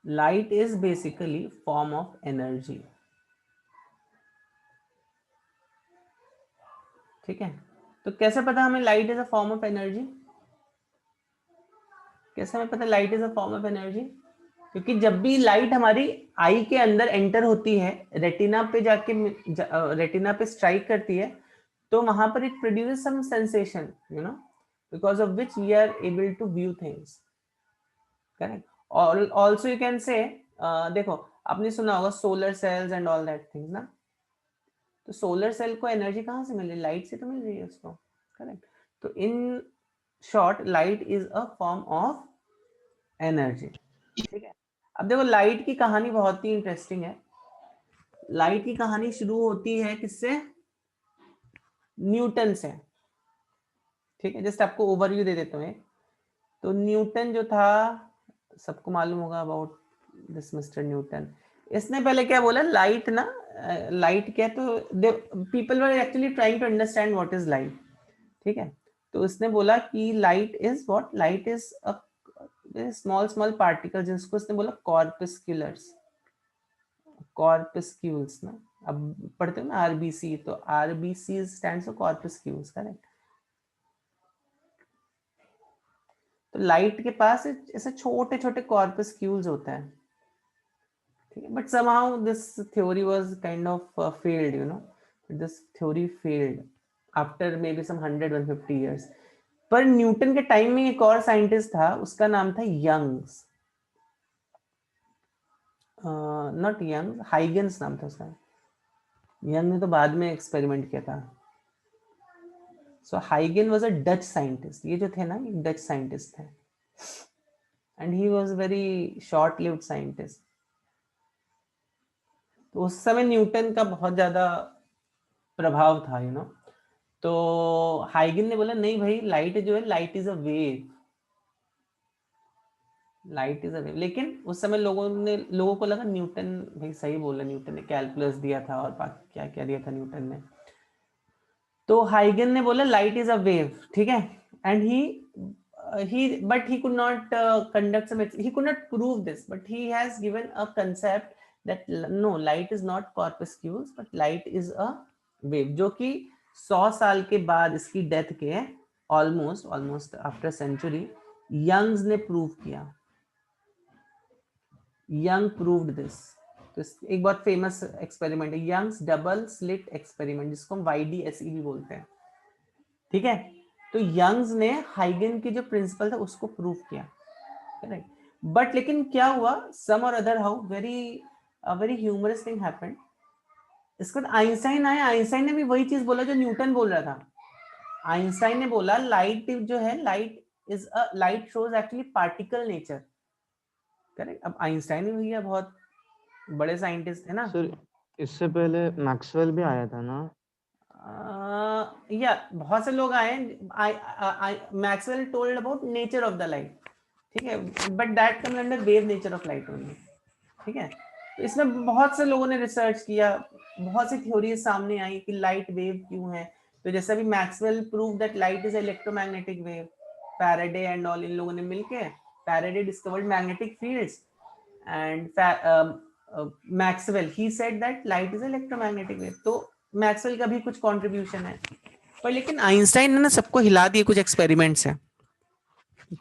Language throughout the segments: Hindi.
Light is basically form of energy, ठीक है। तो कैसे पता हमें light is a form of energy, कैसे हमें पता light is a form of energy? क्योंकि जब भी लाइट हमारी आई के अंदर एंटर होती है, रेटिना पे जाके रेटिना पे स्ट्राइक करती है, तो वहां पर it produces some sensation, you know, because of which we are able to view things, correct. और ऑल्सो यू कैन से, देखो आपने सुना होगा solar cells and all that things ना, तो सोलर सेल को एनर्जी कहाँ से मिल रही है? लाइट से तो मिल रही है उसको, करेक्ट। तो in short light is a form of energy, ठीक है। अब देखो लाइट की कहानी बहुत ही इंटरेस्टिंग है। लाइट की कहानी शुरू होती है किससे? न्यूटन से, ठीक है। जस्ट आपको ओवरव्यू दे देता हूँ। तो न्यूटन जो था, सबको मालूम होगा अबाउट दिस मिस्टर न्यूटन। इसने पहले क्या बोला, लाइट ना, लाइट क्या, तो people were actually trying to understand what is light, ठीक है। तो उसने बोला कि light is what, light is a small small particle, जिसको उसने बोला कॉर्पस्क्यूलर्स, कॉर्पस्क्यूल्स ना। अब पढ़ते हो ना आरबीसी, तो आरबीसी स्टैंड्स फॉर कॉर्पस्क्यूल्स, करेक्ट। तो लाइट के पास ऐसे छोटे छोटे कॉर्पस्क्यूल्स होता है, ठीक है। But somehow this theory was kind of failed, you know, this theory failed after maybe some 100-150 years। पर न्यूटन के टाइम में एक और साइंटिस्ट था, उसका नाम था यंग्स, नॉट यंग, हाइगन्स नाम था उसका। यंग ने तो बाद में एक्सपेरिमेंट किया था। सो हाइगन वाज अ डच साइंटिस्ट, ये जो थे ना, ये डच साइंटिस्ट थे, and he was very short lived scientist. तो उस समय न्यूटन का बहुत ज्यादा प्रभाव था, यू नो। तो हाइगन ने बोला नहीं भाई, लाइट जो है, light is a wave, light is a wave. लेकिन उस समय लोगों को लगा न्यूटन भाई सही बोला, न्यूटन ने कैलकुलस दिया था और बाकी क्या क्या दिया था न्यूटन ने। तो हाइगन ने बोला लाइट इज अ वेव, ठीक है। And he but he could not conduct some, he could not prove this, but he has given a concept that no, light is not corpuscles but light is a wave, जो कि 100 साल के बाद इसकी डेथ के almost almost after century Young's ने प्रूव किया, यंग प्रूव्ड दिस। तो एक बहुत फेमस एक्सपेरिमेंट है यंग्स डबल स्लिट एक्सपेरिमेंट, जिसको हम YDSE भी बोलते हैं, ठीक है। तो यंग्स ने हाइगन की जो प्रिंसिपल था उसको प्रूव किया, करेक्ट। बट लेकिन क्या हुआ, सम और other how, very humorous thing happened. इसके बाद आइंस्टाइन आया, आइंस्टाइन ने भी वही चीज बोला जो न्यूटन बोल रहा था। आइंस्टाइन ने बोला लाइट जो है, light shows actually particle nature, correct. अब आइंस्टाइन भी भैया बहुत बड़े साइंटिस्ट है ना। सर इससे पहले मैक्सवेल भी आया था ना? या बहुत से लोग आए, Maxwell told about nature of the light, ठीक है, but that comes under wave nature of light only, ठीक है। तो इसमें बहुत से लोगों ने रिसर्च किया, बहुत सी थ्योरी सामने आई कि लाइट वेव क्यों है। तो जैसे अभी Maxwell prove that light is electromagnetic wave, Faraday and all, इन लोगों ने मिलके, Faraday discovered magnetic fields, and Maxwell he said that light is electromagnetic wave. तो मैक्सवेल का भी कुछ कंट्रीब्यूशन है, पर लेकिन आइंस्टाइन ने ना सबको हिला दिए कुछ एक्सपेरिमेंट्स हैं,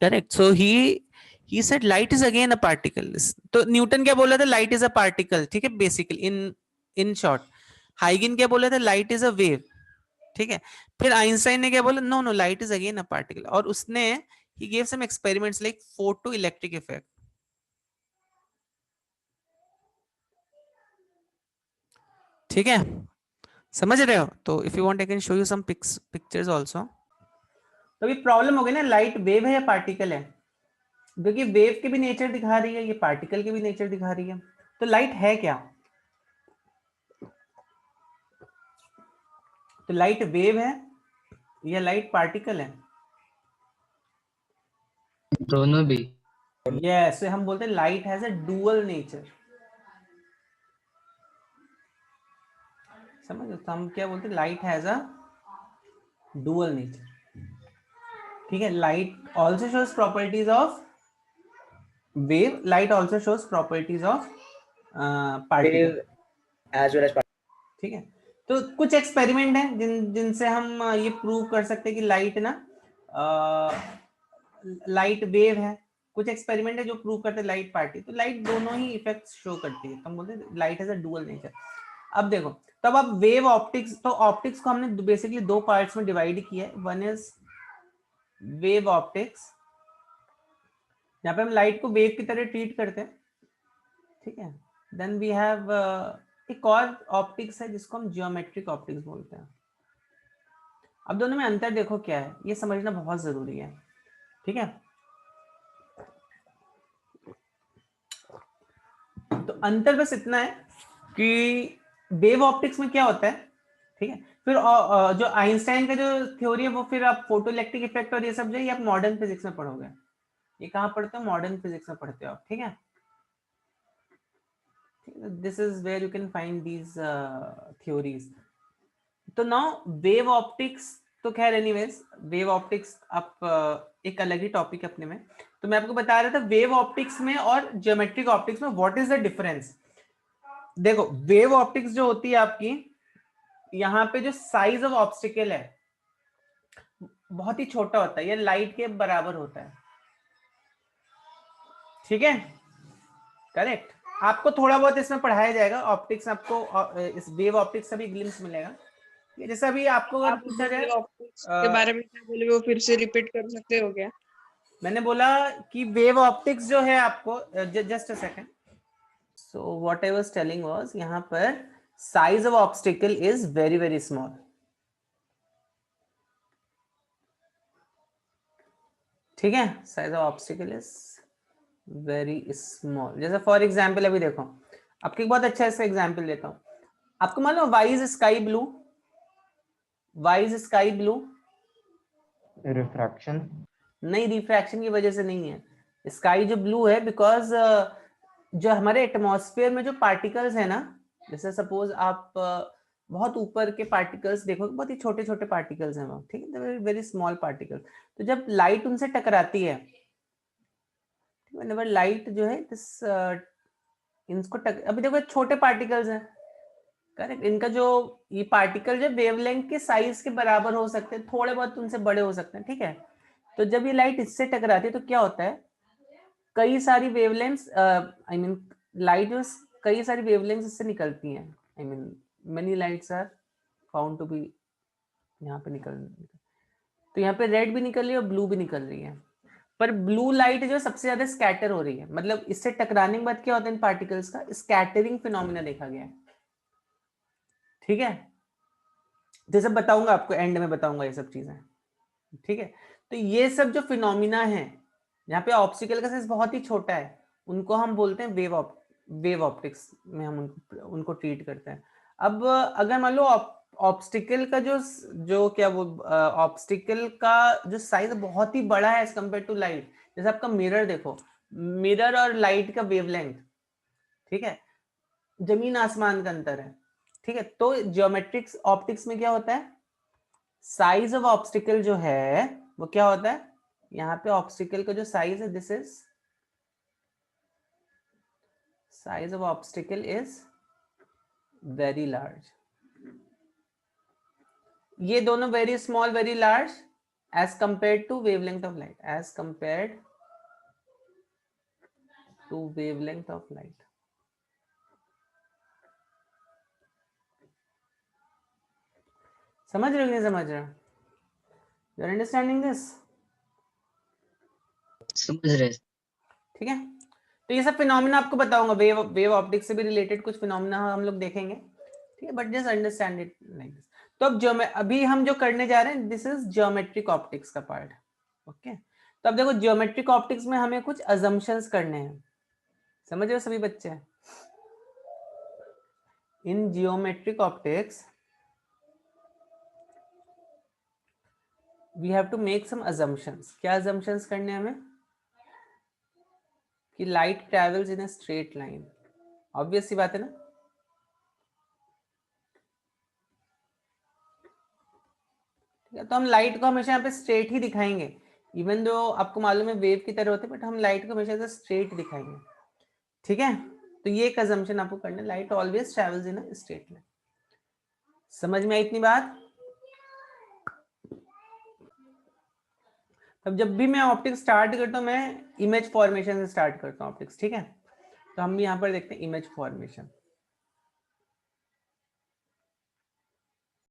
correct. So he said light is again a particle. तो न्यूटन क्या बोला था, लाइट इज अ पार्टिकल, ठीक है, बेसिकली इन शॉर्ट। हाइगन क्या बोला था, लाइट इज अ वेव, ठीक है। फिर आइंस्टाइन ने क्या बोला, no no, light is again a particle, और उसने ही gave some experiments like photo electric effect, ठीक है, समझ रहे हो? तो if you want I can show you some pictures also. तो अभी प्रॉब्लम हो गई ना, लाइट वेव है या पार्टिकल है, क्योंकि वेव के भी नेचर दिखा रही है, ये पार्टिकल के भी नेचर दिखा रही है। तो लाइट है क्या? तो लाइट वेव है या लाइट पार्टिकल है? दोनों भी। यस, हम बोलते हैं light has a dual nature, समझ। तो हम क्या बोलते हैं, light has a dual nature, ठीक है। Light also shows properties of wave light also shows properties of particle. Wave as well as particle. ठीक है, तो कुछ एक्सपेरिमेंट हैं जिनसे हम ये प्रूव कर सकते हैं कि लाइट ना लाइट वेव है। कुछ एक्सपेरिमेंट है जो प्रूव करते हैं लाइट पार्टी, तो लाइट दोनों ही इफेक्ट्स शो करती है, तो हम बोलते हैं light has a dual nature. अब देखो, तब अब वेव ऑप्टिक्स, तो ऑप्टिक्स को हमने बेसिकली दो पार्ट्स में डिवाइड किया है। वन इज वेव ऑप्टिक्स, यहाँ पे हम लाइट को वेव की तरह ट्रीट करते हैं, ठीक है। देन वी हैव एक और ऑप्टिक्स है जिसको हम जियोमेट्रिक ऑप्टिक्स बोलते हैं। अब दोनों में अंतर देखो क्या है, ये समझना बहुत जरूरी है, ठीक है। तो अंतर बस इतना है कि वेव ऑप्टिक्स में क्या होता है, ठीक है। फिर जो आइंस्टाइन का जो थ्योरी है वो फिर आप फोटो इलेक्ट्रिक इफेक्ट और ये सब जो है आप मॉडर्न फिजिक्स में पढ़ोगे। ये कहाँ पढ़ते हो? मॉडर्न फिजिक्स में पढ़ते हो आप, ठीक है। This is where you can find these theories. तो नाउ वेव ऑप्टिक्स, तो खैर एनीवेज वेव ऑप्टिक्स आप एक अलग ही टॉपिक है अपने में। तो मैं आपको बता रहा था वेव ऑप्टिक्स में और ज्योमेट्रिक ऑप्टिक्स में व्हाट इज द डिफरेंस। देखो वेव ऑप्टिक्स जो होती है आपकी, यहाँ पे जो साइज ऑफ ऑब्स्टिकल है बहुत ही छोटा होता है, ये लाइट के बराबर होता है, ठीक है, करेक्ट। आपको थोड़ा बहुत इसमें पढ़ाया जाएगा ऑप्टिक्स, आपको इस वेव ऑप्टिक्स से भी ग्लिम्स मिलेगा। जैसे अभी आपको अगर आप पूछा जाए ऑप्टिक्स के बारे में क्या बोले, वो फिर से रिपीट कर सकते हो क्या? मैंने बोला कि वेव ऑप्टिक्स जो है आपको, just a second, so what I was telling was, यहाँ पर size of obstacle is very very small, ठीक है। Size of obstacle is very small. जैसे फॉर एग्जांपल अभी देखो, आपको एक बहुत अच्छा इसका एग्जांपल देता हूँ। आपको मालूम why is sky blue? Why is sky blue? Refraction. नहीं, रिफ्रैक्शन की वजह से नहीं है। स्काई जो ब्लू है बिकॉज जो हमारे एटमॉस्फेयर में जो पार्टिकल्स है ना, जैसे सपोज आप बहुत ऊपर के पार्टिकल्स देखो, बहुत ही छोटे छोटे पार्टिकल्स हैं वो, ठीक है, वेरी वेरी स्मॉल पार्टिकल। तो जब लाइट उनसे टकराती है, लाइट जो है दिस इनको अभी देखो छोटे पार्टिकल्स हैं, करेक्ट। इनका जो ये पार्टिकल जो वेवलेंथ के साइज के बराबर हो सकते हैं, थोड़े बहुत उनसे बड़े हो सकते हैं, ठीक है। तो जब ये लाइट इससे टकराती है तो क्या होता है, कई सारी वेवलेंथ्स, आई मीन लाइट जो कई सारी वेवलेंथ्स इससे निकलती हैं, I mean many lights are found to be यहाँ पे निकल, तो यहाँ पे रेड भी निकल रही है और ब्लू भी निकल रही है। पर ब्लू लाइट जो सबसे ज्यादा स्कैटर हो रही है, मतलब इससे टकराने के बाद क्या होता है इन पार्टिकल्स का स्कैटरिंग फिनोमिना देखा गया है, ठीक है। जैसे बताऊंगा आपको, एंड में बताऊंगा ये सब चीजें, ठीक है। तो ये सब जो फिनोमिना है, यहाँ पे ऑब्स्टिकल का साइज बहुत ही छोटा है, उनको हम बोलते हैं वेव ऑप्टिक्स में हम उनको ट्रीट करते हैं। अब अगर मान लो ऑब्स्टिकल का जो क्या वो ऑब्स्टिकल का जो साइज बहुत ही बड़ा है एज कम्पेयर टू लाइट, जैसे आपका मिरर देखो, मिरर और लाइट का वेवलेंथ, ठीक है, जमीन आसमान का अंतर है, ठीक है। तो ज्योमेट्रिक ऑप्टिक्स में क्या होता है, साइज ऑफ ऑब्स्टिकल जो है वो क्या होता है, यहाँ पे ऑब्स्टिकल का जो साइज है, this is size of obstacle is very large. ये दोनों very small very large as compared to wavelength of light, as compared to wavelength of light. समझ रहे हो नहीं समझ रहे हो? You are understanding this? समझ रहे। ठीक है। तो ये सब फिनोमिना आपको बताऊंगा, वेव ऑप्टिक्स से भी रिलेटेड कुछ फिनोमिना हम लोग देखेंगे, ठीक है, but just understand it like this. तो अब जो अभी हम जो करने जा रहे हैं, दिस इज ज्योमेट्रिक ऑप्टिक्स का पार्ट, ओके। तो अब देखो ज्योमेट्रिक ऑप्टिक्स में हमें कुछ अजम्पशंस करने हैं, समझ रहे हो सभी बच्चे? In geometric optics we have to make some assumptions. क्या अजम्पशंस करने हैं हमें? कि light travels in a straight line, obvious सी बात है ना। ठीक है, तो हम लाइट को हमेशा यहाँ पे स्ट्रेट ही दिखाएंगे, इवन दो आपको मालूम है वेव की तरह होते हैं, बट हम लाइट को हमेशा से स्ट्रेट दिखाएंगे, ठीक है। तो ये एक assumption आपको करना है, light always travels in a straight line. समझ में आई इतनी बात? तब जब भी मैं ऑप्टिक्स स्टार्ट करता हूँ मैं इमेज फॉर्मेशन से स्टार्ट करता हूँ ऑप्टिक्स, ठीक है। तो हम यहाँ पर देखते हैं इमेज फॉर्मेशन।